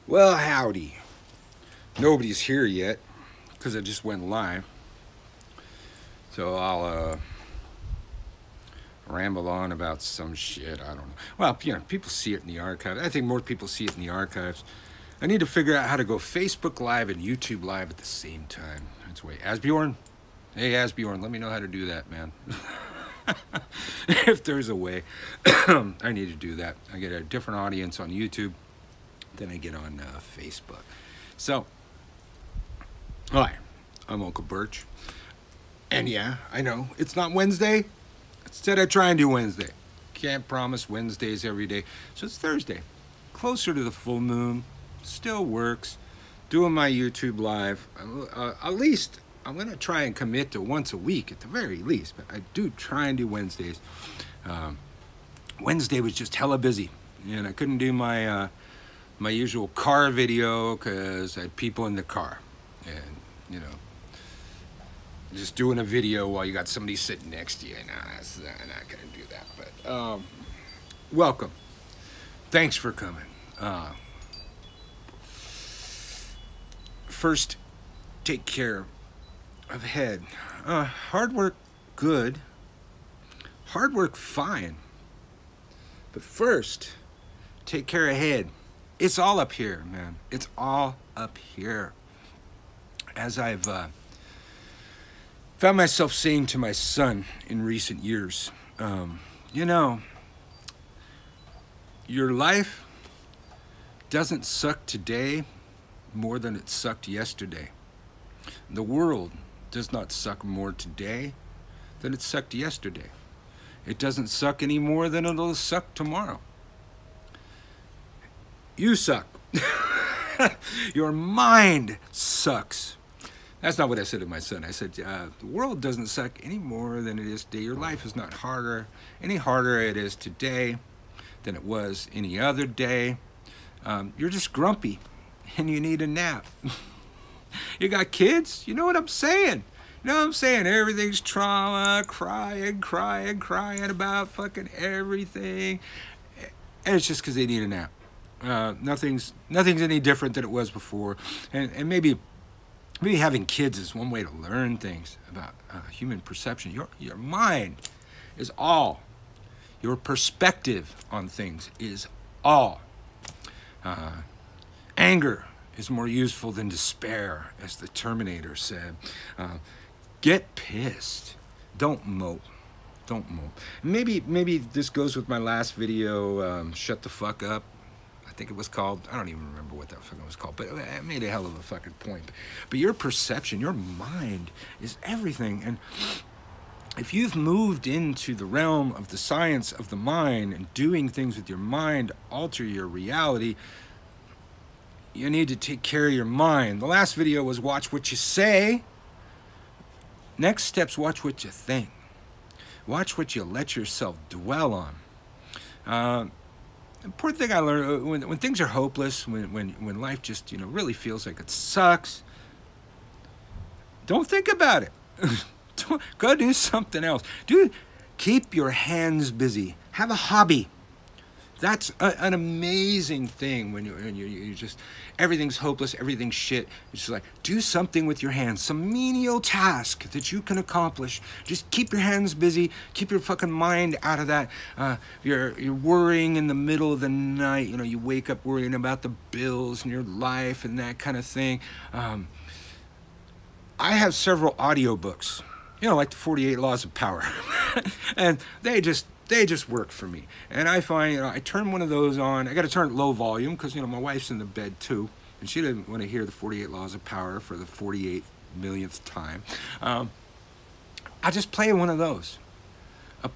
Well, howdy. Nobody's here yet because I just went live. So I'll ramble on about some shit. I don't know. Well, people see it in the archives. I think more people see it in the archives. I need to figure out how to go Facebook Live and YouTube Live at the same time. That's way. Asbjorn? Hey, Asbjorn, let me know how to do that, man. If there's a way. I need to do that. I get a different audience on YouTube than I get on Facebook. So, hi, I'm Uncle Birch. And yeah, I know, it's not Wednesday. Instead, I try and do Wednesday. Can't promise Wednesdays every day. So it's Thursday. Closer to the full moon. Still works. Doing my YouTube Live. At least, I'm going to try and commit to once a week at the very least. But I do try and do Wednesdays. Wednesday was just hella busy. And I couldn't do my my usual car video because I had people in the car. And, just doing a video while you got somebody sitting next to you. Nah, I'm not going to do that. But welcome. Thanks for coming. First, take care of head. Hard work, good. Hard work, fine. But first, take care of head. It's all up here, man. It's all up here. As I've found myself saying to my son in recent years, your life doesn't suck today more than it sucked yesterday. The world does not suck more today than it sucked yesterday. It doesn't suck any more than it'll suck tomorrow. You suck. Your mind sucks. That's not what I said to my son. I said, the world doesn't suck any more than it is today. Your life is not any harder it is today than it was any other day. You're just grumpy and you need a nap. You got kids? You know what I'm saying? You know what I'm saying? Everything's trauma, crying about fucking everything. And it's just because they need a nap. Nothing's any different than it was before. And maybe having kids is one way to learn things about human perception. Your mind is all. Your perspective on things is all. Anger is more useful than despair, as the Terminator said. Get pissed. Don't mope. Don't mope. Maybe this goes with my last video, Shut the Fuck Up. I think it was called. I don't even remember what that fucking was called, but it made a hell of a fucking point. But your perception, your mind is everything. And if you've moved into the realm of the science of the mind and doing things with your mind alter your reality, you need to take care of your mind. The last video was watch what you say. Next step's watch what you think. Watch what you let yourself dwell on. Important thing I learned, when things are hopeless, when life just, really feels like it sucks, don't think about it. Go do something else. Keep your hands busy. Have a hobby. That's an amazing thing when you just, everything's hopeless, everything's shit. It's just like, do something with your hands, some menial task that you can accomplish. Just keep your hands busy, keep your fucking mind out of that. You're worrying in the middle of the night, you wake up worrying about the bills and your life and that kind of thing. I have several audiobooks, like the 48 Laws of Power. And they just work for me. And I find, I turn one of those on. I got to turn it low volume because, my wife's in the bed too. And she didn't want to hear the 48 Laws of Power for the 48 millionth time. I just play one of those.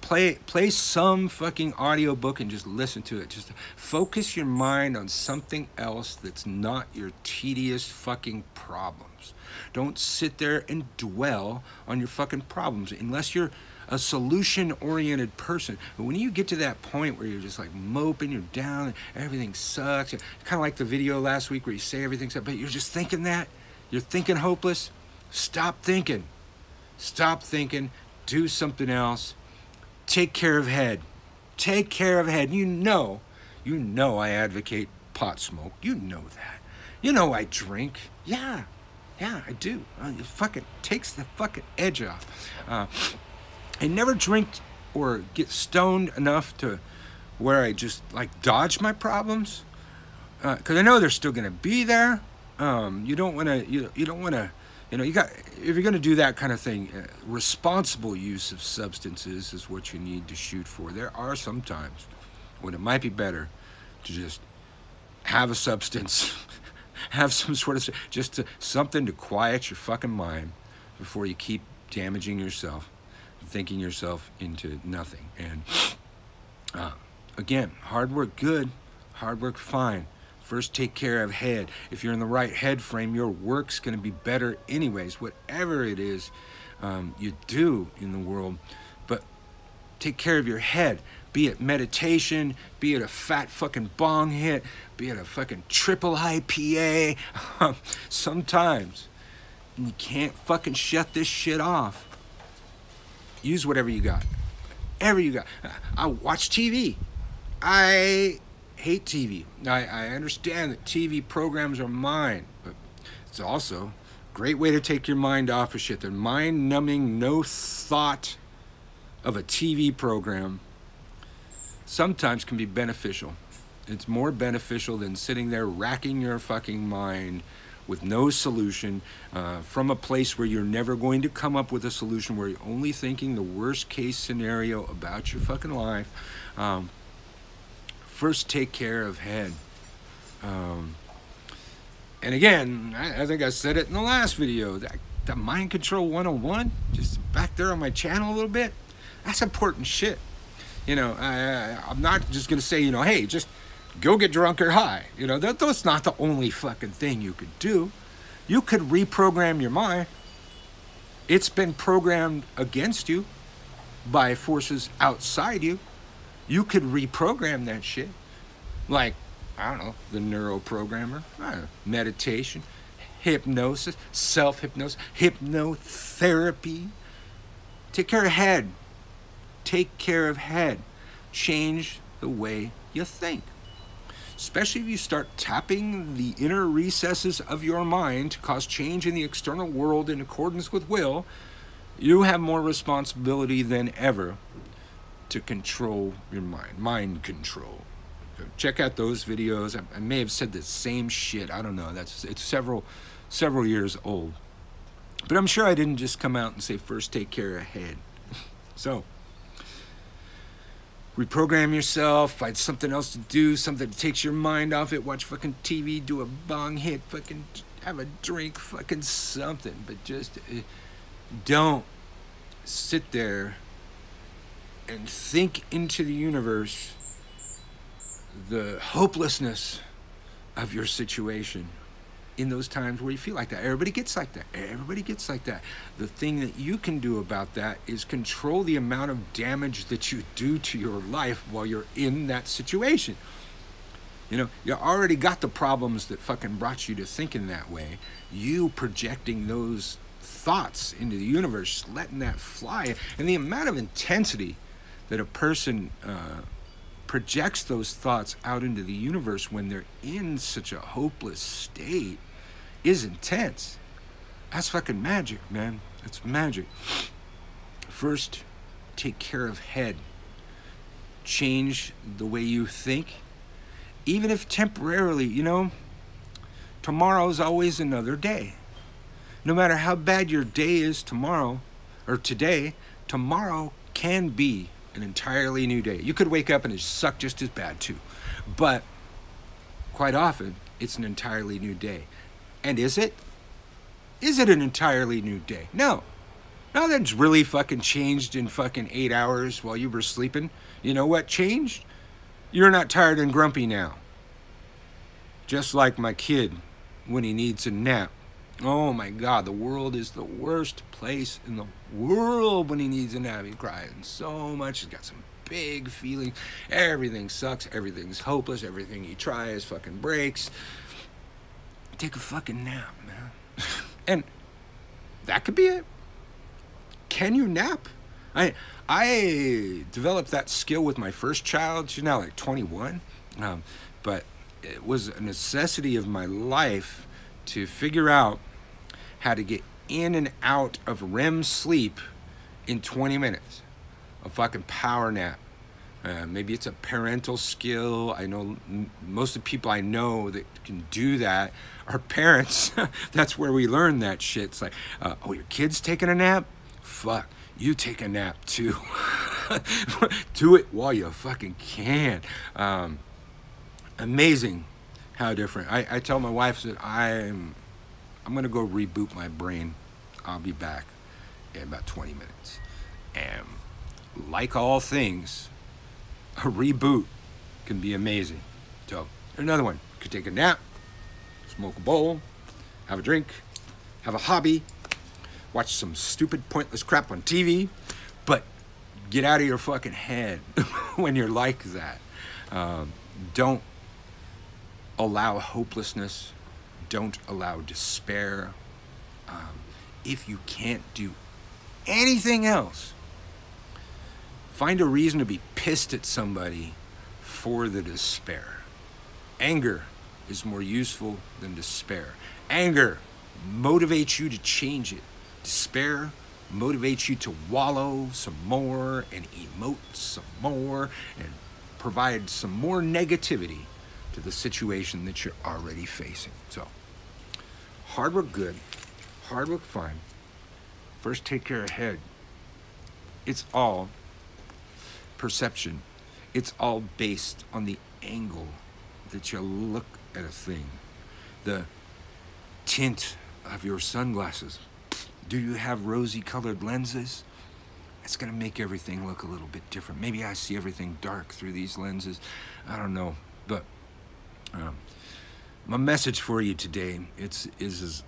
Play some fucking audiobook and just listen to it. Just focus your mind on something else that's not your tedious fucking problems. Don't sit there and dwell on your fucking problems unless you're a solution-oriented person. But when you get to that point where you're just like moping, you're down, everything sucks, kind of like the video last week where you say everything sucks, but you're just thinking that, you're thinking hopeless, stop thinking. Stop thinking, do something else, take care of head. Take care of head. You know I advocate pot smoke. You know that. You know I drink. Yeah, I do. It fucking takes the fucking edge off. I never drink or get stoned enough to where I just like dodge my problems, because I know they're still gonna be there. You don't want to. You don't want to. You got, if you're gonna do that kind of thing, responsible use of substances is what you need to shoot for. There are some times when it might be better to just have a substance, have some sort of something to quiet your fucking mind before you keep damaging yourself, thinking yourself into nothing. And again, hard work good, hard work fine. First, take care of head. If you're in the right head frame, your work's going to be better anyways, whatever it is you do in the world. But take care of your head, be it meditation, be it a fat fucking bong hit, be it a fucking triple IPA. Sometimes you can't fucking shut this shit off. Use whatever you got. Whatever you got. I watch TV. I hate TV. I understand that TV programs are mine, but it's also a great way to take your mind off of shit. The mind-numbing, no thought of a TV program sometimes can be beneficial. It's more beneficial than sitting there racking your fucking mind with no solution, from a place where you're never going to come up with a solution, where you're only thinking the worst case scenario about your fucking life. First, take care of head. And again, I think I said it in the last video, that Mind Control 101, just back there on my channel a little bit, that's important shit. I'm not just going to say, hey, just go get drunk or high. That's not the only fucking thing you could do. You could reprogram your mind. It's been programmed against you by forces outside you. You could reprogram that shit. Like, I don't know, the neuroprogrammer, meditation, hypnosis, self-hypnosis, hypnotherapy. Take care of head. Take care of head. Change the way you think. Especially if you start tapping the inner recesses of your mind to cause change in the external world in accordance with will, you have more responsibility than ever to control your mind. Mind control. So check out those videos. I may have said the same shit. I don't know. It's several years old. But I'm sure I didn't just come out and say, first take care of head. So, reprogram yourself, find something else to do, something that takes your mind off it, watch fucking TV, do a bong hit, fucking have a drink, fucking something. But just don't sit there and think into the universe the hopelessness of your situation in those times where you feel like that. Everybody gets like that. Everybody gets like that. The thing that you can do about that is control the amount of damage that you do to your life while you're in that situation. You already got the problems that fucking brought you to thinking that way. You projecting those thoughts into the universe, letting that fly, and the amount of intensity that a person projects those thoughts out into the universe when they're in such a hopeless state is intense. That's fucking magic, man. That's magic. First, take care of head. Change the way you think. Even if temporarily, tomorrow's always another day. No matter how bad your day is tomorrow, or today, tomorrow can be an entirely new day. You could wake up and it suck just as bad too. But quite often, it's an entirely new day. And is it? Is it an entirely new day? No. Nothing's really fucking changed in fucking 8 hours while you were sleeping. You know what changed? You're not tired and grumpy now. Just like my kid when he needs a nap. Oh my God, the world is the worst place in the world when he needs a nap. He's crying so much. He's got some big feelings. Everything sucks. Everything's hopeless. Everything he tries fucking breaks. Take a fucking nap, man. And that could be it. Can you nap? I developed that skill with my first child. She's now like 21. But it was a necessity of my life to figure out how to get in and out of REM sleep in 20 minutes. A fucking power nap. Maybe it's a parental skill. I know most of the people I know that can do that are parents. That's where we learn that shit. It's like, oh, your kid's taking a nap? Fuck, you take a nap too. Do it while you fucking can. Amazing how different. I tell my wife that I'm gonna go reboot my brain. I'll be back in about 20 minutes. And like all things, a reboot can be amazing. So, another one. You could take a nap, smoke a bowl, have a drink, have a hobby, watch some stupid, pointless crap on TV, but get out of your fucking head when you're like that. Don't allow hopelessness. Don't allow despair. If you can't do anything else, find a reason to be pissed at somebody for the despair. Anger is more useful than despair. Anger motivates you to change it. Despair motivates you to wallow some more and emote some more and provide some more negativity to the situation that you're already facing. So, hard work good, hard work fine. First take care of head. It's all perception. It's all based on the angle that you look at a thing. The tint of your sunglasses. Do you have rosy colored lenses? It's gonna make everything look a little bit different. Maybe I see everything dark through these lenses. I don't know. But my message for you today is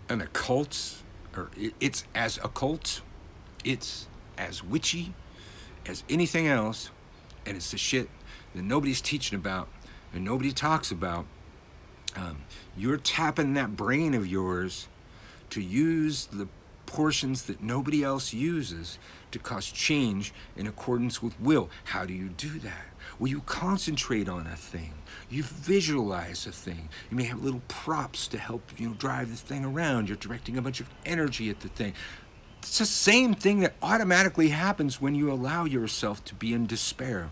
an occult, or it's as occult, it's as witchy as anything else, and it's the shit that nobody's teaching about and nobody talks about. You're tapping that brain of yours to use the portions that nobody else uses to cause change in accordance with will. How do you do that? Well, you concentrate on a thing. You visualize a thing. You may have little props to help drive this thing around. You're directing a bunch of energy at the thing. It's the same thing that automatically happens when you allow yourself to be in despair.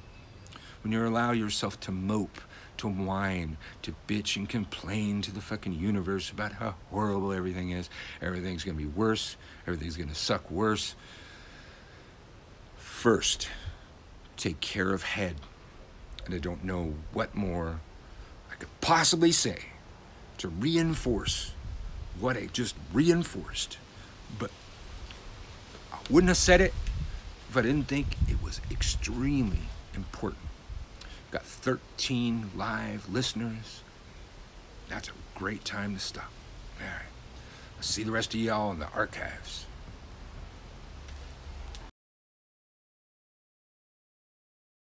When you allow yourself to mope, to whine, to bitch and complain to the fucking universe about how horrible everything is. Everything's gonna be worse. Everything's gonna suck worse. First, take care of head. And I don't know what more I could possibly say to reinforce what I just reinforced. But I wouldn't have said it if I didn't think it was extremely important. Got 13 live listeners. That's a great time to stop. All right. I'll see the rest of y'all in the archives.